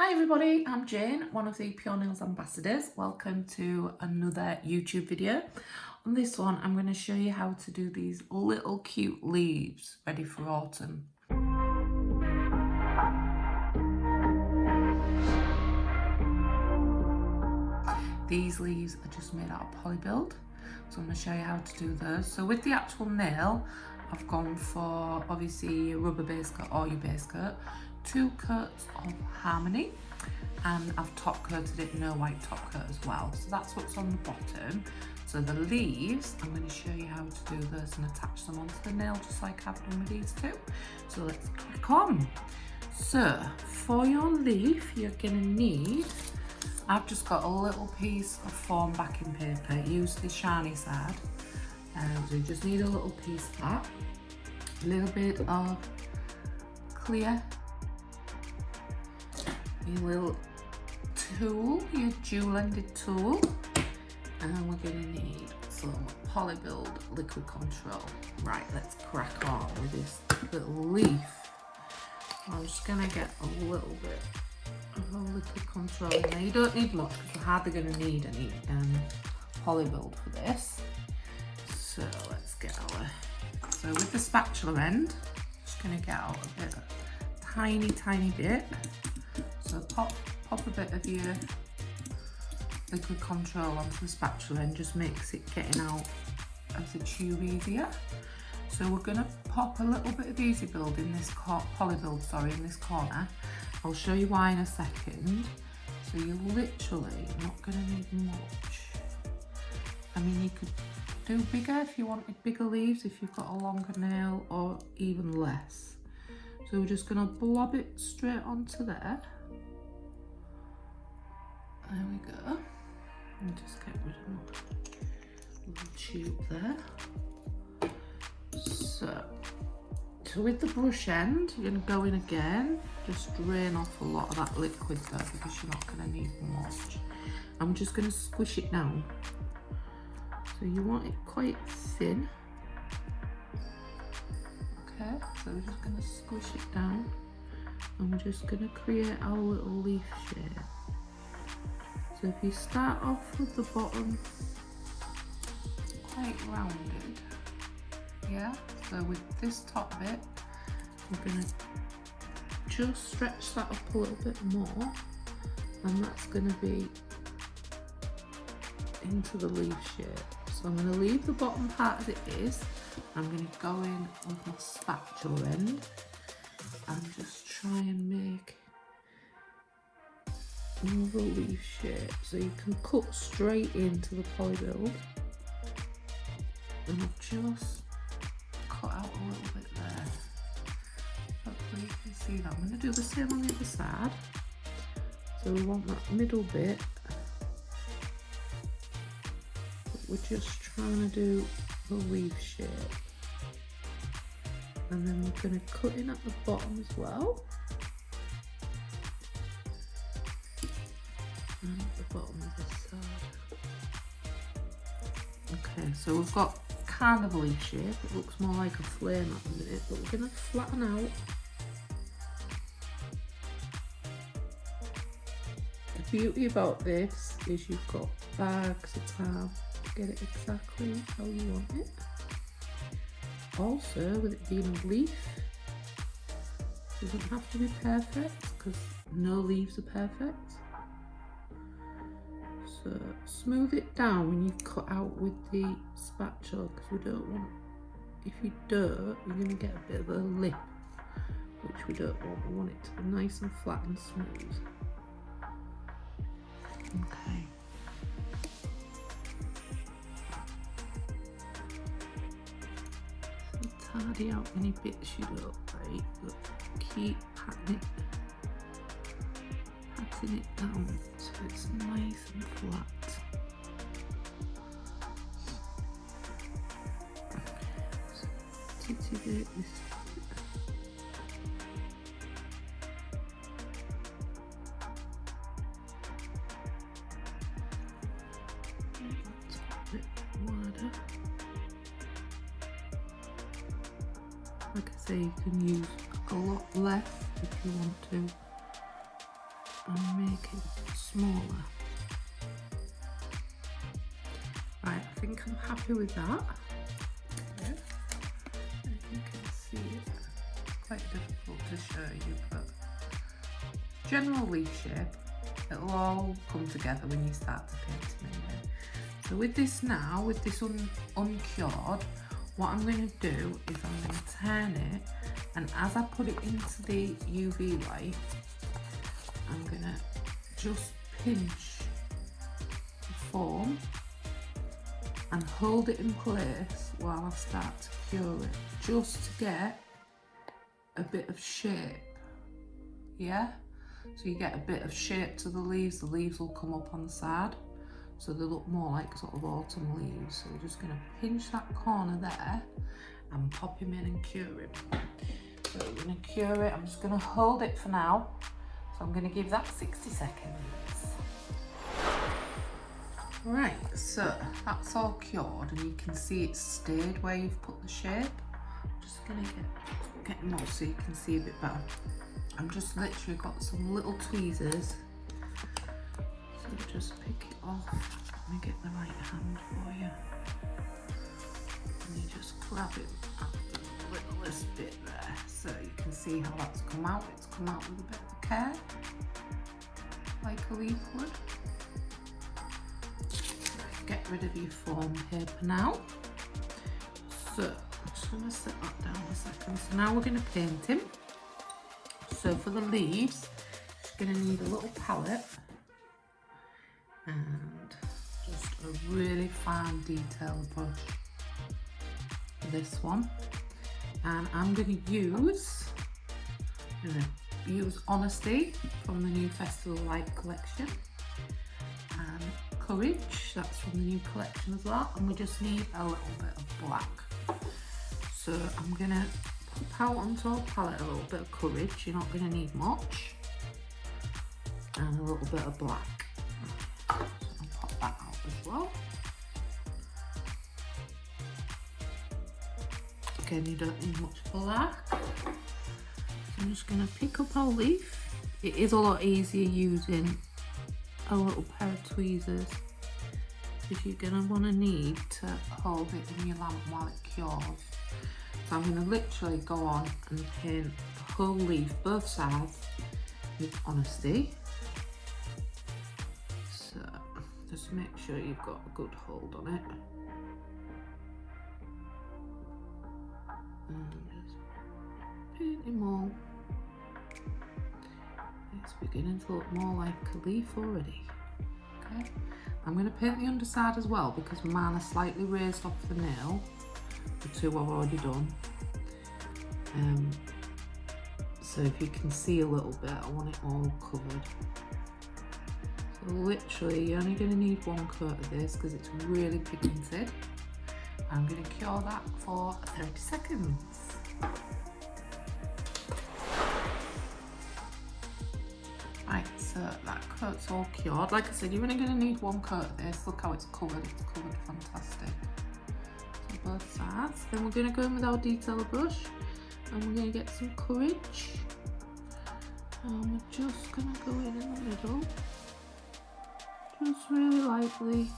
Hi everybody, I'm Jane, one of the Pure Nails ambassadors. Welcome to another YouTube video. On this one, I'm going to show you how to do these little cute leaves ready for autumn. These leaves are just made out of Polibuild, so I'm going to show you how to do those. So with the actual nail, I've gone for obviously a rubber base coat or your base coat, 2 coats of Harmony, and I've top coated it no white top coat as well. So that's what's on the bottom. So the leaves, I'm going to show you how to do those and attach them onto the nail just like I've done with these two. So let's crack on. So for your leaf, you're going to need, I've just got a little piece of foam backing paper. Use the shiny side. So you just need a little piece of that. A little bit of clear, your little tool, your dual-ended tool, and we're going to need some Polibuild liquid control. Right, let's crack on with this little leaf. I'm just going to get a little bit of a liquid control. Now you don't need much because we're hardly going to need any Polibuild for this. So let's get our, so with the spatula end, just going to get out a bit, tiny bit. So pop a bit of your liquid control onto the spatula and just makes it getting out of the tube easier. So we're going to pop a little bit of Easy Build in this Polibuild, sorry, in this corner. I'll show you why in a second. So you're literally not going to need much. I mean, you could do bigger if you wanted bigger leaves, if you've got a longer nail, or even less. So we're just going to blob it straight onto there. There we go. And just get rid of my little tube there. So with the brush end, you're going to go in again. Just drain off a lot of that liquid though, because you're not going to need much. I'm just going to squish it down. So you want it quite thin. Okay, so we're just going to squish it down. And we're just going to create our little leaf shape. So if you start off with the bottom quite rounded, yeah, so with this top bit, we're going to just stretch that up a little bit more, and that's going to be into the leaf shape. So I'm going to leave the bottom part as it is. I'm going to go in with my spatula end and just try and make another leaf shape. So you can cut straight into the Polibuild, and I've just cut out a little bit there. Hopefully you can see that. I'm going to do the same on the other side. So we want that middle bit, but we're just trying to do the leaf shape, and then we're going to cut in at the bottom as well. And at the bottom of this side. Okay, so we've got kind of a leaf shape. It looks more like a flame at the minute, but we're going to flatten out. The beauty about this is you've got bags of time to get it exactly how you want it. Also, with it being a leaf, it doesn't have to be perfect because no leaves are perfect. So smooth it down when you cut out with the spatula, because we don't want, if you don't, you're going to get a bit of a lip, which we don't want. We want it to be nice and flat and smooth. Okay. So tidy out any bits you don't like, but keep patting it down so it's nice and flat. So, titty bit, this a bit wider. Like I say, you can use a lot less if you want to. and make it smaller. Right, I think I'm happy with that. Okay. You can see it. It's quite difficult to show you, but general leaf shape. It'll all come together when you start to paint them anyway. So with this now, with this uncured, what I'm going to do is I'm going to turn it, and as I put it into the UV light, I'm going to just pinch the foam and hold it in place while I start to cure it, just to get a bit of shape, yeah? So you get a bit of shape to the leaves will come up on the side, so they look more like sort of autumn leaves. So we're just going to pinch that corner there and pop him in and cure him. So we're going to cure it, I'm just going to hold it for now, so I'm going to give that 60 seconds. Right, so that's all cured and you can see it's stayed where you've put the shape. I'm just going to get more so you can see a bit better. I've just literally got some little tweezers, so just pick it off. Let me get the right hand for you. And you just grab it at the littlest bit there, so you can see how that's come out. It's come out with a bit of care, like a leaf would. Right, get rid of your foam paper now. So I'm just going to set that down a second. So now we're going to paint him. So for the leaves, you're going to need a little palette and just a really fine detailed brush for this one. And I'm going to use Honesty from the new Festival Light collection, and Courage, that's from the new collection as well. And we just need a little bit of black. So I'm going to pop out onto our palette a little bit of Courage, you're not going to need much, and a little bit of black. So I'll pop that out as well. Again, you don't need much black. So I'm just going to pick up our leaf. It is a lot easier using a little pair of tweezers, because you're going to want to need to hold it in your lamp while it cures. So I'm going to literally go on and paint the whole leaf, both sides, with Honesty. So just make sure you've got a good hold on it. And just paint him all. It's beginning to look more like a leaf already. Okay, I'm going to paint the underside as well, because mine are slightly raised off the nail. The two I've already done. So if you can see a little bit, I want it all covered. So literally you're only going to need one coat of this because it's really pigmented. I'm going to cure that for 30 seconds. Right, so that coat's all cured. Like I said, you're only going to need one coat of this. Look how it's covered fantastic. Both sides. Then we're going to go in with our detailer brush and we're going to get some Courage, and we're just going to go in the middle, just really lightly,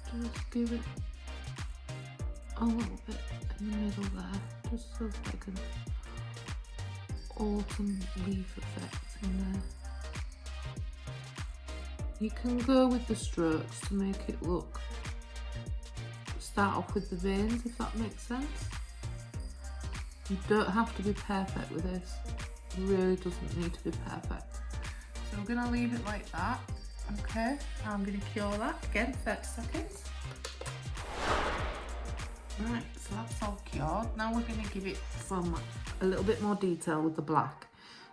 just give it a little bit in the middle there, just so like an autumn leaf effect in there. You can go with the strokes to make it look, start off with the veins, if that makes sense. You don't have to be perfect with this. It really doesn't need to be perfect. So we're going to leave it like that. Okay, I'm going to cure that again, 30 seconds. Right, so that's all cured. Now we're going to give it a little bit more detail with the black.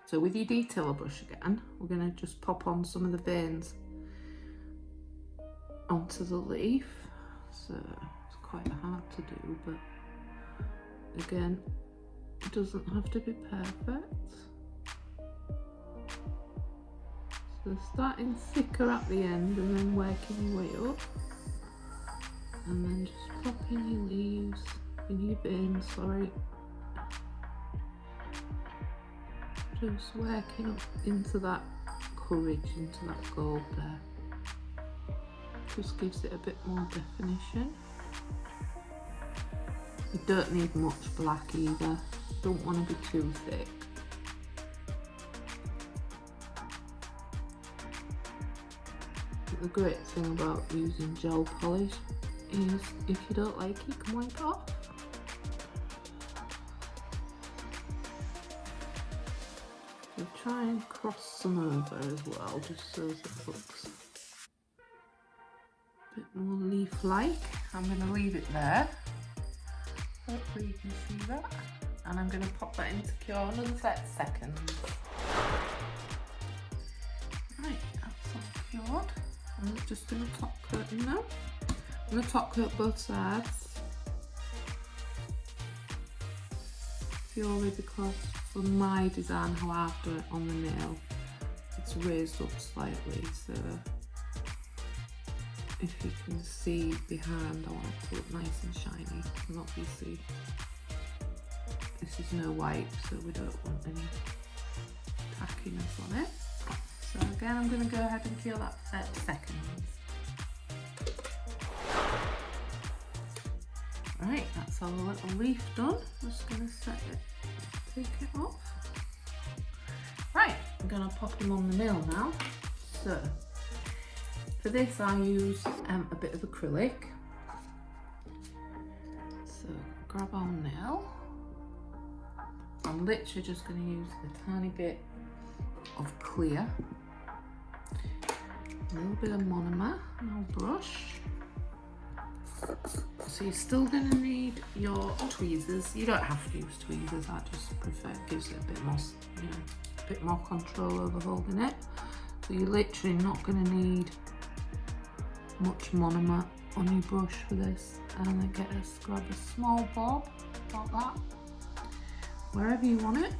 So with your detailer brush again, we're going to just pop on some of the veins onto the leaf. So it's quite hard to do, but again, it doesn't have to be perfect. So starting thicker at the end and then working your way up, and then just pop in your leaves, in your veins, sorry. Just working up into that courage, into that gold there. Just gives it a bit more definition. You don't need much black either. Don't want to be too thick. The great thing about using gel polish is if you don't like it, you can wipe it off. So try and cross some over as well, just so it looks a bit more leaf-like. I'm going to leave it there. Hopefully you can see that. And I'm going to pop that into cure another 30 seconds. Right, that's all cured. I'm just going to top coat it now. I'm going to top coat both sides. Purely because for my design, how I've done it on the nail, it's raised up slightly, so if you can see behind, I want it to look nice and shiny. And obviously this is no white, so we don't want any tackiness on it. So again, I'm going to go ahead and cure that for 30 seconds. Right, that's our little leaf done. I'm just going to set it, take it off. Right, I'm going to pop him on the nail now. So for this I use a bit of acrylic. So grab our nail. I'm literally just going to use a tiny bit of clear, a little bit of monomer, and I'll brush. So you're still going to need your tweezers. You don't have to use tweezers, I just prefer, it gives it a bit more, you know, a bit more control over holding it. So you're literally not going to need much monomer on your brush for this. And then grab a small bob, like that, wherever you want it.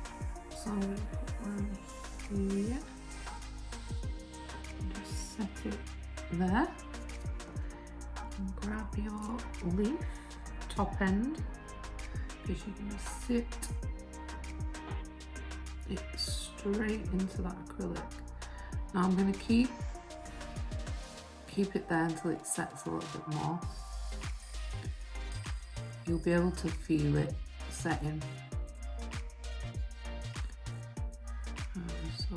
So I'm going to put one here, and just set it there. And grab your leaf, top end, because you're going to sit it straight into that acrylic. Now I'm going to keep it there until it sets a little bit more. You'll be able to feel it setting. So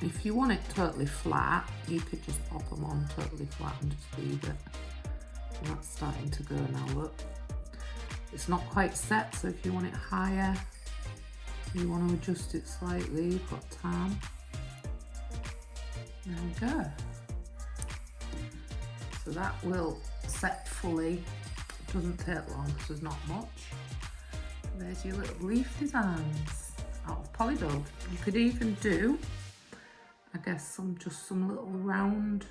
if you want it totally flat, you could just pop them on totally flat and just leave it. And that's starting to go now, look. It's not quite set, so if you want it higher, you want to adjust it slightly, you've got time. There we go. So that will set fully. It doesn't take long because there's not much. There's your little leaf designs out of Polibuild. You could even do, I guess, just some little round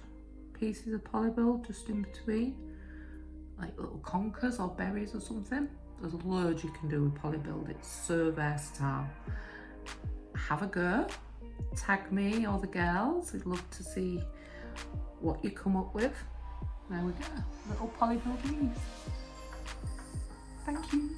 pieces of Polibuild just in between, like little conkers or berries or something. There's loads you can do with Polibuild. It's so versatile. Have a go. Tag me or the girls. I'd love to see what you come up with. There we go. Little Polibuild leaves. Thank you.